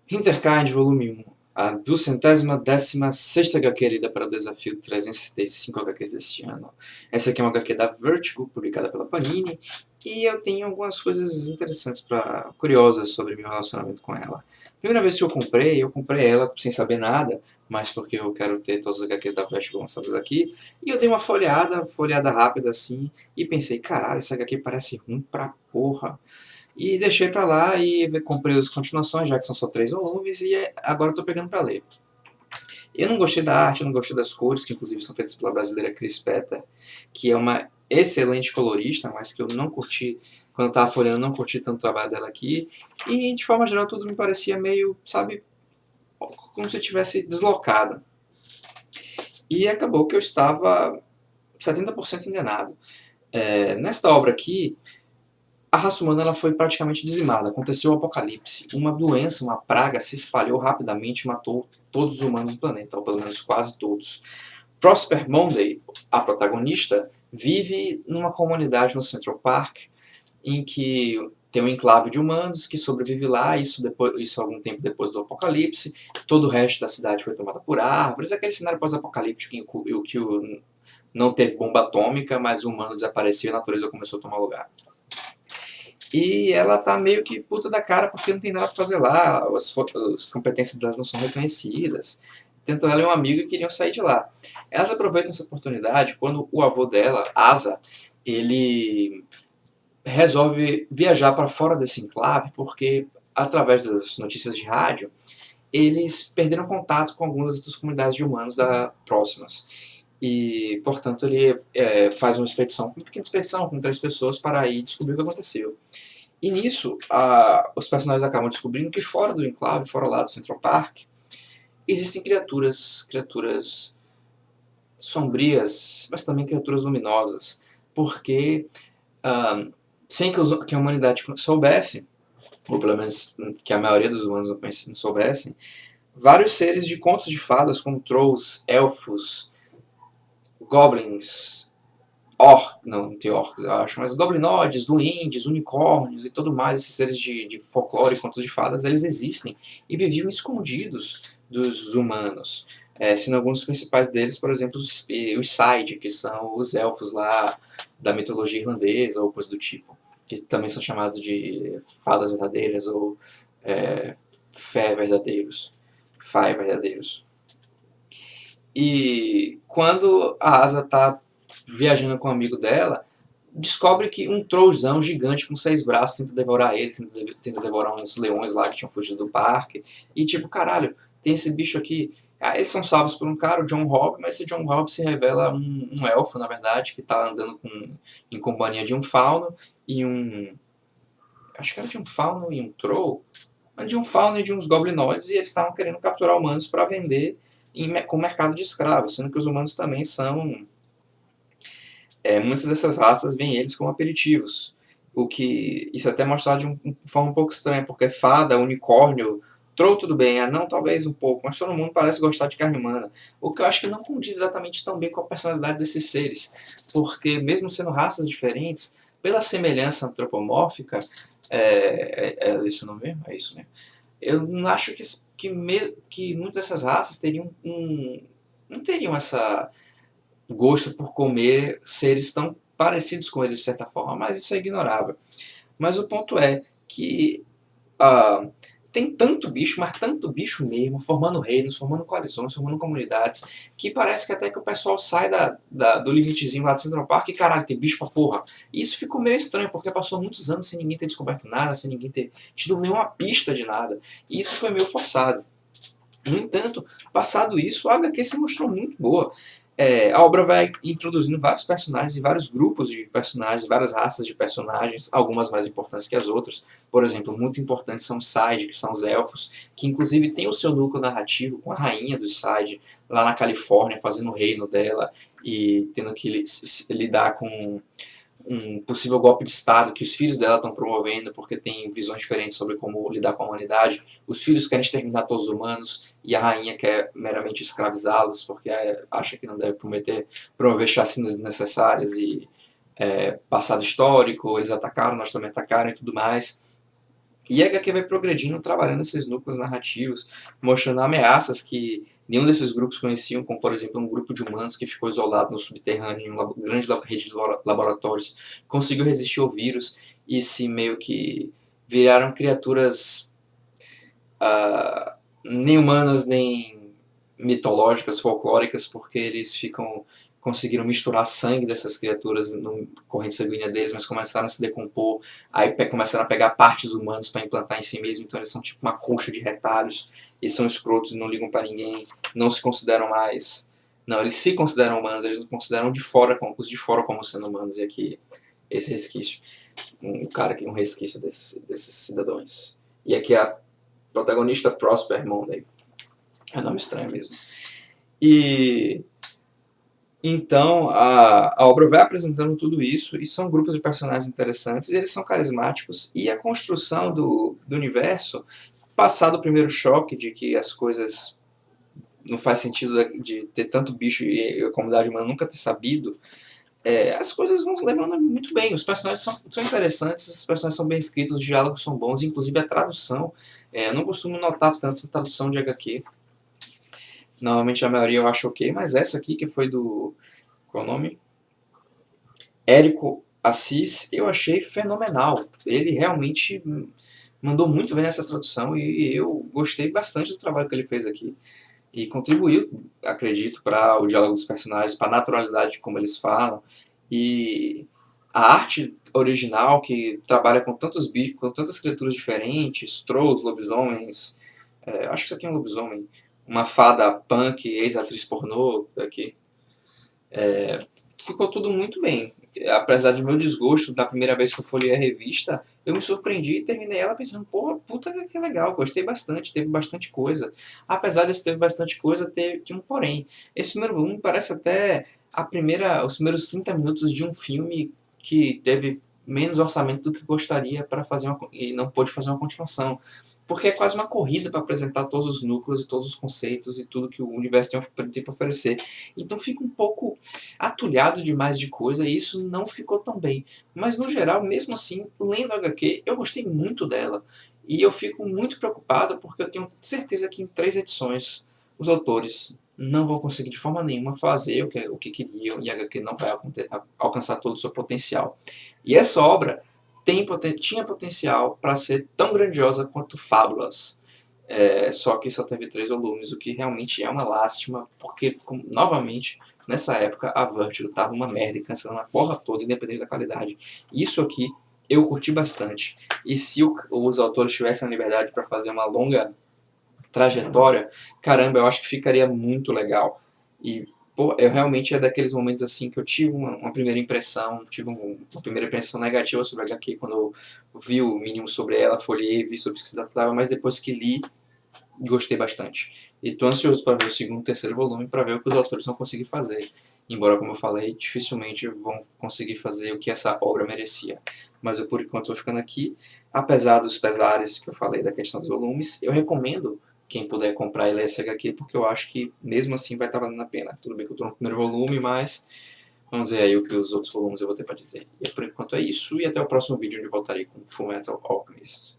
Hinterkind, volume 1. A 216ª HQ lida para o desafio 365 HQs deste ano. Essa aqui é uma HQ da Vertigo, publicada pela Panini, e eu tenho algumas coisas interessantes, curiosas sobre meu relacionamento com ela. Primeira vez que eu comprei ela sem saber nada, mas porque eu quero ter todas as HQs da Vertigo lançadas aqui, e eu dei uma folhada rápida assim, e pensei, caralho, essa HQ parece ruim pra porra. E deixei pra lá e comprei as continuações, já que são só 3 volumes, e agora eu tô pegando pra ler. Eu não gostei da arte, eu não gostei das cores, que inclusive são feitas pela brasileira Cris Petter, que é uma excelente colorista, mas que eu não curti, quando eu tava folhando, eu não curti tanto o trabalho dela aqui. E de forma geral tudo me parecia meio, sabe, como se eu tivesse deslocado. E acabou que eu estava 70% enganado. Nesta obra aqui, a raça humana ela foi praticamente dizimada. Aconteceu o apocalipse. Uma doença, uma praga, se espalhou rapidamente e matou todos os humanos do planeta, ou pelo menos quase todos. Prosper Monday, a protagonista, vive numa comunidade no Central Park, em que tem um enclave de humanos que sobrevive lá, isso algum tempo depois do apocalipse. Todo o resto da cidade foi tomada por árvores. Aquele cenário pós-apocalíptico que não teve bomba atômica, mas o humano desapareceu e a natureza começou a tomar lugar. E ela tá meio que puta da cara porque não tem nada pra fazer lá, as competências delas não são reconhecidas. Tanto ela e um amigo queriam sair de lá. Elas aproveitam essa oportunidade quando o avô dela, Asa, ele resolve viajar para fora desse enclave porque, através das notícias de rádio, eles perderam contato com algumas das outras comunidades de humanos próximas. E, portanto, ele faz uma pequena expedição com 3 pessoas para ir descobrir o que aconteceu. E nisso, os personagens acabam descobrindo que fora do enclave, fora lá do Central Park, existem criaturas sombrias, mas também criaturas luminosas. Porque, ah, sem que a humanidade soubesse, ou pelo menos que a maioria dos humanos não soubessem, vários seres de contos de fadas, como trolls, elfos, goblins, não tem orcs, eu acho, mas goblinoides, duendes, unicórnios e tudo mais, esses seres de folclore e contos de fadas, eles existem e viviam escondidos dos humanos. Sendo alguns dos principais deles, por exemplo, os Side, que são os elfos lá da mitologia irlandesa ou coisa do tipo, que também são chamados de fadas verdadeiras ou é, fé verdadeiros, fae verdadeiros. E quando a Asa tá viajando com um amigo dela, descobre que um trollzão gigante com 6 braços tenta devorar ele, tenta devorar uns leões lá que tinham fugido do parque. E tipo, caralho, tem esse bicho aqui. Eles são salvos por um cara, o John Hobb, mas esse John Hobb se revela um elfo, na verdade, que tá andando em companhia de um fauno e um. Acho que era de um fauno e um troll. De um fauno e de uns goblinoides, e eles estavam querendo capturar humanos para vender com mercado de escravos, sendo que os humanos também são muitas dessas raças veem eles como aperitivos. O que isso é até mostrado de forma um pouco estranha, porque fada, unicórnio, troll tudo bem, não talvez um pouco, mas todo mundo parece gostar de carne humana. O que eu acho que não condiz exatamente tão bem com a personalidade desses seres, porque mesmo sendo raças diferentes, pela semelhança antropomórfica, é isso não mesmo? É isso mesmo. Eu não acho que muitas dessas raças teriam não teriam essa gosto por comer seres tão parecidos com eles de certa forma, mas isso é ignorável. Mas o ponto é que ah, tem tanto bicho, mas tanto bicho mesmo, formando reinos, formando coalizões, formando comunidades, que parece que até que o pessoal sai do limitezinho lá de Central Park e caralho, tem bicho pra porra. E isso ficou meio estranho, porque passou muitos anos sem ninguém ter descoberto nada, sem ninguém ter tido nenhuma pista de nada. E isso foi meio forçado. No entanto, passado isso, a HQ se mostrou muito boa. A obra vai introduzindo vários personagens e vários grupos de personagens, várias raças de personagens, algumas mais importantes que as outras. Por exemplo, muito importantes são os Side, que são os elfos, que inclusive tem o seu núcleo narrativo com a rainha dos Side, lá na Califórnia, fazendo o reino dela e tendo que lidar com um possível golpe de Estado que os filhos dela estão promovendo porque tem visões diferentes sobre como lidar com a humanidade. Os filhos querem exterminar todos os humanos e a rainha quer meramente escravizá-los porque acha que não deve promover chacinas desnecessárias e passado histórico, eles atacaram, nós também atacaram e tudo mais. E a HQ vai progredindo, trabalhando esses núcleos narrativos, mostrando ameaças que nenhum desses grupos conheciam, como por exemplo um grupo de humanos que ficou isolado no subterrâneo em uma grande rede de laboratórios, conseguiu resistir ao vírus e se meio que viraram criaturas nem humanas nem mitológicas, folclóricas, porque eles conseguiram misturar sangue dessas criaturas no corrente sanguínea deles, mas começaram a se decompor, aí começaram a pegar partes humanas para implantar em si mesmo, então eles são tipo uma colcha de retalhos, e são escrotos e não ligam para ninguém, não se consideram mais... Não, eles se consideram humanos, eles não consideram os de fora como sendo humanos, e aqui esse resquício, um cara que é um resquício desses cidadãos. E aqui a protagonista Prosper Monday. É nome estranho mesmo. E então a obra vai apresentando tudo isso, e são grupos de personagens interessantes, e eles são carismáticos, e a construção do universo, passado o primeiro choque de que as coisas não faz sentido de ter tanto bicho e a comunidade humana nunca ter sabido, as coisas vão levando muito bem. Os personagens são interessantes, os personagens são bem escritos, os diálogos são bons, inclusive a tradução. Eu não costumo notar tanto a tradução de HQ. Normalmente a maioria eu acho ok, mas essa aqui que foi do... Qual é o nome? Érico Assis, eu achei fenomenal. Ele realmente mandou muito bem nessa tradução e eu gostei bastante do trabalho que ele fez aqui. E contribuiu, acredito, para o diálogo dos personagens, para a naturalidade de como eles falam. E a arte original, que trabalha com tantos bichos, com tantas criaturas diferentes, trolls, lobisomens, acho que isso aqui é um lobisomem, uma fada punk, ex-atriz pornô, aqui. Ficou tudo muito bem. Apesar de meu desgosto da primeira vez que eu folhei a revista, eu me surpreendi e terminei ela pensando, pô, puta que legal, gostei bastante, teve bastante coisa. Apesar de ter bastante coisa, tinha um porém. Esse primeiro volume parece até os primeiros 30 minutos de um filme que teve menos orçamento do que gostaria para fazer e não pôde fazer uma continuação. Porque é quase uma corrida para apresentar todos os núcleos e todos os conceitos e tudo que o universo tem para oferecer. Então fica um pouco atulhado demais de coisa e isso não ficou tão bem. Mas no geral, mesmo assim, lendo a HQ, eu gostei muito dela. E eu fico muito preocupado porque eu tenho certeza que em 3 edições os autores não vão conseguir de forma nenhuma fazer o que queriam e a HQ não vai alcançar todo o seu potencial. E essa obra tinha potencial para ser tão grandiosa quanto Fábulas. Só que só teve 3 volumes, o que realmente é uma lástima, porque, novamente, nessa época a Vertigo tava uma merda e cancelando a porra toda, independente da qualidade. Isso aqui eu curti bastante. E se os autores tivessem a liberdade para fazer uma longa trajetória, caramba, eu acho que ficaria muito legal. E, pô, eu realmente é daqueles momentos assim que eu tive uma primeira impressão, tive uma primeira impressão negativa sobre a HQ quando eu vi o mínimo sobre ela, folhei, vi sobre o que se tratava, mas depois que li, gostei bastante. E tô ansioso para ver o segundo e terceiro volume para ver o que os autores vão conseguir fazer. Embora, como eu falei, dificilmente vão conseguir fazer o que essa obra merecia. Mas eu, por enquanto, vou ficando aqui. Apesar dos pesares que eu falei da questão dos volumes, eu recomendo quem puder comprar e ler essa HQ, porque eu acho que mesmo assim vai estar valendo a pena. Tudo bem que eu tô no primeiro volume, mas vamos ver aí o que os outros volumes eu vou ter para dizer. E por enquanto é isso, e até o próximo vídeo onde eu voltarei com Fullmetal Alchemist.